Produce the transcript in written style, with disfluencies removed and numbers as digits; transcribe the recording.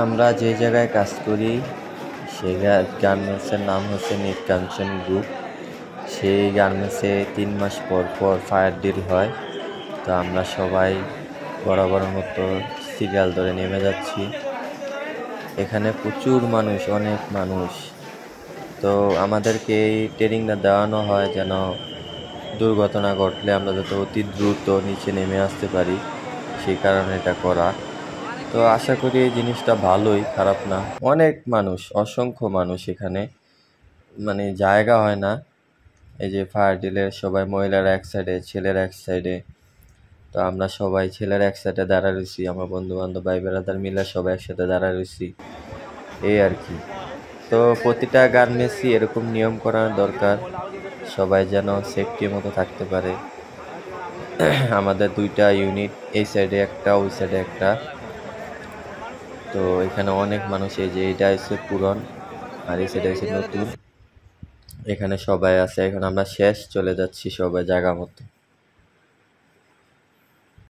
আমরা যে জায়গায় কাজ করি সেই গার্মেন্টসের নাম হচ্ছে নীলকাঞ্চন গ্রুপ। সেই গার্মেন্টসে 3 মাস পর পর ফায়ার ডিল হয়। তো আমরা সবাই বরাবরের মতো সিরিয়াল ধরে নেমে যাচ্ছি। এখানে প্রচুর মানুষ, অনেক মানুষ। তো আমাদেরকে এই ট্রেনিংটা দেওয়ানো হয় যেন দুর্ঘটনা ঘটলে আমরা যাতে অতি দ্রুত নিচে নেমে আসতে পারি, সেই কারণে এটা করা। তো আশা করি এই জিনিসটা ভালোই, খারাপ না। অনেক মানুষ, অসংখ্য মানুষ এখানে, মানে জায়গা হয় না। এই যে ফায়ার ডিলের সবাই মহিলারা এক সাইডে, ছেলেরা এক সাইডে। তো আমরা সবাই ছেলেরা এক সাইডে দাঁড়া রয়েছি, আমার বন্ধু বান্ধব ভাই বেড়াদার মিলে সবাই একসাথে দাঁড়া রয়েছি, এই আর কি। তো প্রতিটা গার্মেন্টসই এরকম নিয়ম করার দরকার, সবাই যেন সেফটির মতো থাকতে পারে। আমাদের 2টা ইউনিট, এই সাইডে একটা, ওই সাইডে একটা। তো এখানে অনেক মানুষ, এই যে এটা হচ্ছে পুরন আর এই সাইডে হচ্ছে নতুন। এখানে সবাই আছে, এখন আমরা শেষ চলে যাচ্ছি সবাই জায়গা মতো।